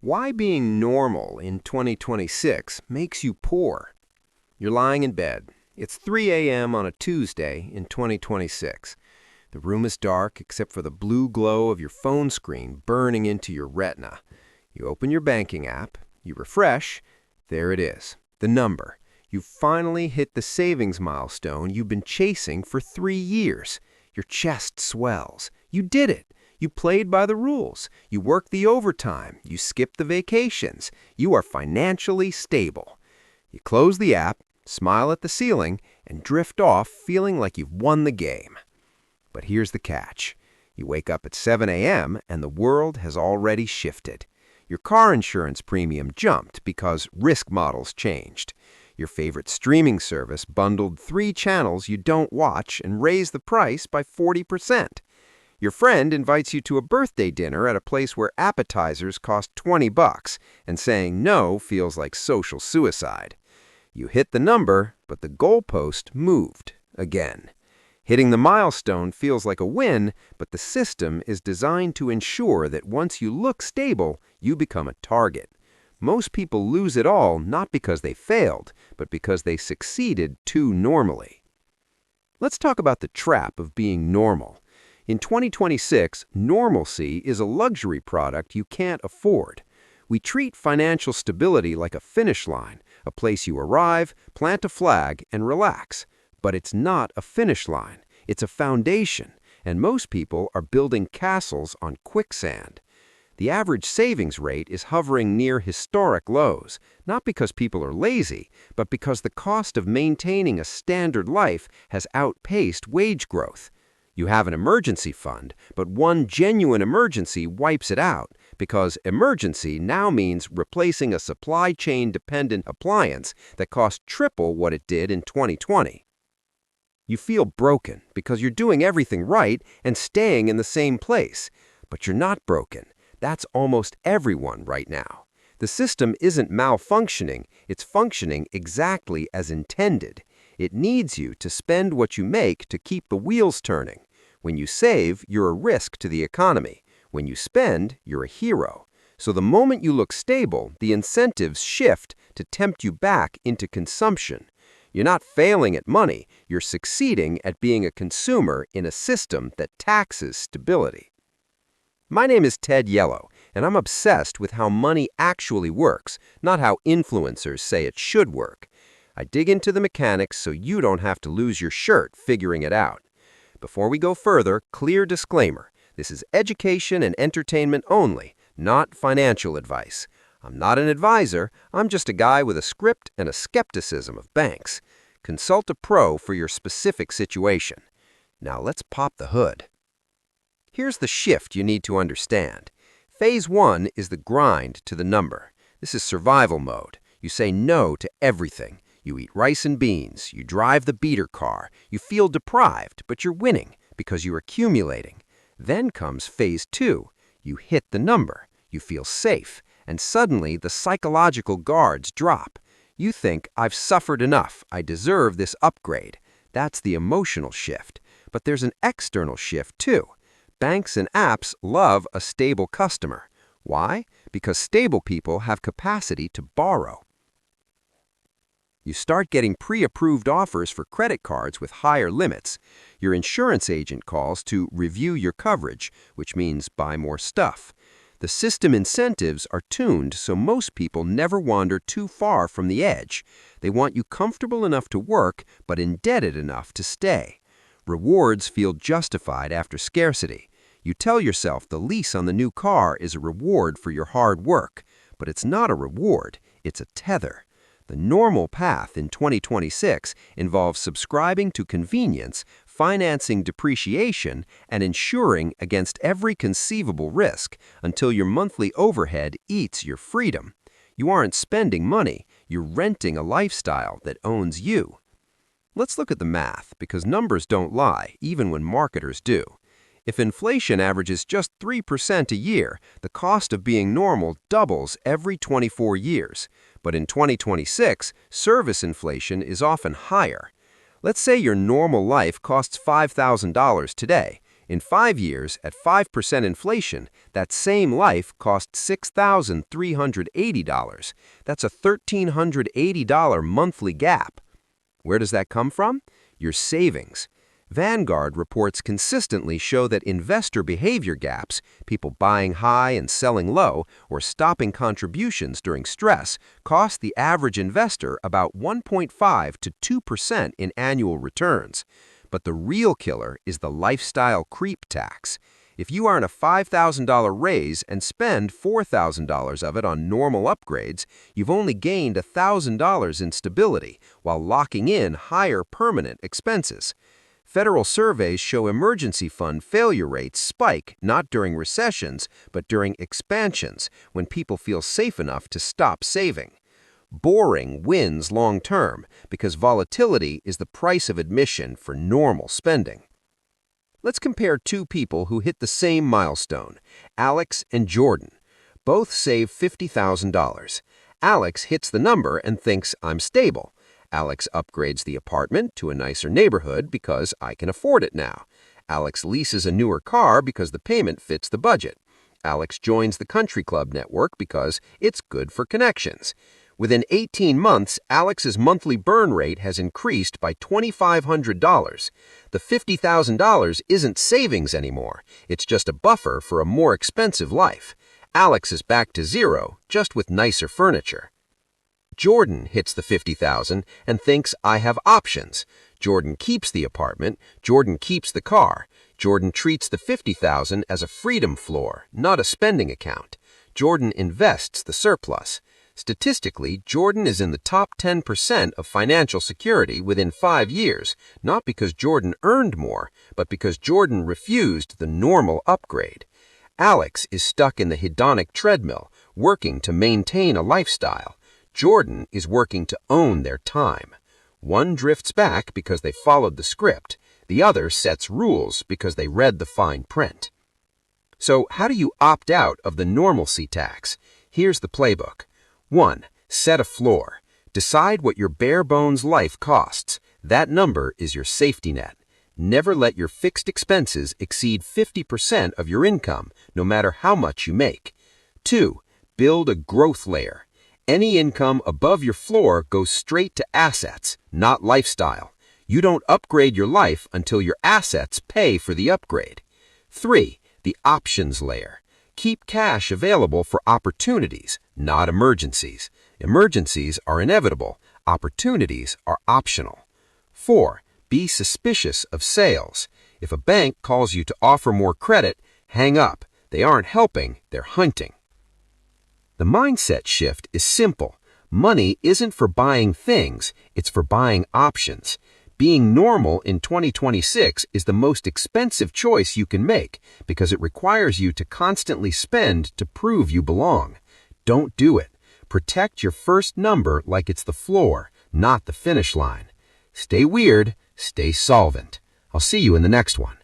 Why being normal in 2026 makes you poor. You're lying in bed. It's 3 a.m. on a Tuesday in 2026. The room is dark except for the blue glow of your phone screen burning into your retina. You open your banking app, you refresh, there it is, the number. You've finally hit the savings milestone you've been chasing for 3 years. Your chest swells. You did it. You played by the rules. You worked the overtime. You skipped the vacations. You are financially stable. You close the app, smile at the ceiling, and drift off feeling like you've won the game. But here's the catch. You wake up at 7 a.m. and the world has already shifted. Your car insurance premium jumped because risk models changed. Your favorite streaming service bundled 3 channels you don't watch and raised the price by 40%. Your friend invites you to a birthday dinner at a place where appetizers cost $20, and saying no feels like social suicide. You hit the number, but the goalpost moved again. Hitting the milestone feels like a win, but the system is designed to ensure that once you look stable, you become a target. Most people lose it all not because they failed, but because they succeeded too normally. Let's talk about the trap of being normal. In 2026, normalcy is a luxury product you can't afford. We treat financial stability like a finish line, a place you arrive, plant a flag, and relax. But it's not a finish line. It's a foundation, and most people are building castles on quicksand. The average savings rate is hovering near historic lows, not because people are lazy, but because the cost of maintaining a standard life has outpaced wage growth. You have an emergency fund, but one genuine emergency wipes it out because emergency now means replacing a supply chain-dependent appliance that cost triple what it did in 2020. You feel broken because you're doing everything right and staying in the same place. But you're not broken. That's almost everyone right now. The system isn't malfunctioning, it's functioning exactly as intended. It needs you to spend what you make to keep the wheels turning. When you save, you're a risk to the economy. When you spend, you're a hero. So the moment you look stable, the incentives shift to tempt you back into consumption. You're not failing at money, you're succeeding at being a consumer in a system that taxes stability. My name is Ted Yellow, and I'm obsessed with how money actually works, not how influencers say it should work. I dig into the mechanics so you don't have to lose your shirt figuring it out. Before we go further, clear disclaimer. This is education and entertainment only, not financial advice. I'm not an advisor, I'm just a guy with a script and a skepticism of banks. Consult a pro for your specific situation. Now let's pop the hood. Here's the shift you need to understand. Phase 1 is the grind to the number. This is survival mode. You say no to everything. You eat rice and beans. You drive the beater car. You feel deprived, but you're winning because you're accumulating. Then comes phase 2. You hit the number. You feel safe. And suddenly the psychological guards drop. You think, I've suffered enough. I deserve this upgrade. That's the emotional shift. But there's an external shift too. Banks and apps love a stable customer. Why? Because stable people have capacity to borrow. You start getting pre-approved offers for credit cards with higher limits. Your insurance agent calls to review your coverage, which means buy more stuff. The system incentives are tuned so most people never wander too far from the edge. They want you comfortable enough to work, but indebted enough to stay. Rewards feel justified after scarcity. You tell yourself the lease on the new car is a reward for your hard work, but it's not a reward, it's a tether. The normal path in 2026 involves subscribing to convenience, financing depreciation, and insuring against every conceivable risk until your monthly overhead eats your freedom. You aren't spending money, you're renting a lifestyle that owns you. Let's look at the math, because numbers don't lie, even when marketers do. If inflation averages just 3% a year, the cost of being normal doubles every 24 years. But in 2026, service inflation is often higher. Let's say your normal life costs $5,000 today. In 5 years, at 5% inflation, that same life costs $6,380. That's a $1,380 monthly gap. Where does that come from? Your savings. Vanguard reports consistently show that investor behavior gaps, people buying high and selling low, or stopping contributions during stress, cost the average investor about 1.5 to 2% in annual returns. But the real killer is the lifestyle creep tax. If you earn a $5,000 raise and spend $4,000 of it on normal upgrades, you've only gained $1,000 in stability while locking in higher permanent expenses. Federal surveys show emergency fund failure rates spike not during recessions, but during expansions, when people feel safe enough to stop saving. Boring wins long term because volatility is the price of admission for normal spending. Let's compare two people who hit the same milestone, Alex and Jordan. Both save $50,000. Alex hits the number and thinks, I'm stable. Alex upgrades the apartment to a nicer neighborhood because I can afford it now. Alex leases a newer car because the payment fits the budget. Alex joins the country club network because it's good for connections. Within 18 months, Alex's monthly burn rate has increased by $2,500. The $50,000 isn't savings anymore. It's just a buffer for a more expensive life. Alex is back to zero, just with nicer furniture. Jordan hits the $50,000 and thinks, I have options. Jordan keeps the apartment. Jordan keeps the car. Jordan treats the $50,000 as a freedom floor, not a spending account. Jordan invests the surplus. Statistically, Jordan is in the top 10% of financial security within 5 years, not because Jordan earned more, but because Jordan refused the normal upgrade. Alex is stuck in the hedonic treadmill, working to maintain a lifestyle. Jordan is working to own their time. One drifts back because they followed the script. The other sets rules because they read the fine print. So how do you opt out of the normalcy tax? Here's the playbook. 1. Set a floor. Decide what your bare-bones life costs. That number is your safety net. Never let your fixed expenses exceed 50% of your income, no matter how much you make. 2. Build a growth layer. Any income above your floor goes straight to assets, not lifestyle. You don't upgrade your life until your assets pay for the upgrade. 3. The options layer. Keep cash available for opportunities, not emergencies. Emergencies are inevitable. Opportunities are optional. 4. Be suspicious of sales. If a bank calls you to offer more credit, hang up. They aren't helping, they're hunting. The mindset shift is simple. Money isn't for buying things, it's for buying options. Being normal in 2026 is the most expensive choice you can make because it requires you to constantly spend to prove you belong. Don't do it. Protect your first number like it's the floor, not the finish line. Stay weird, stay solvent. I'll see you in the next one.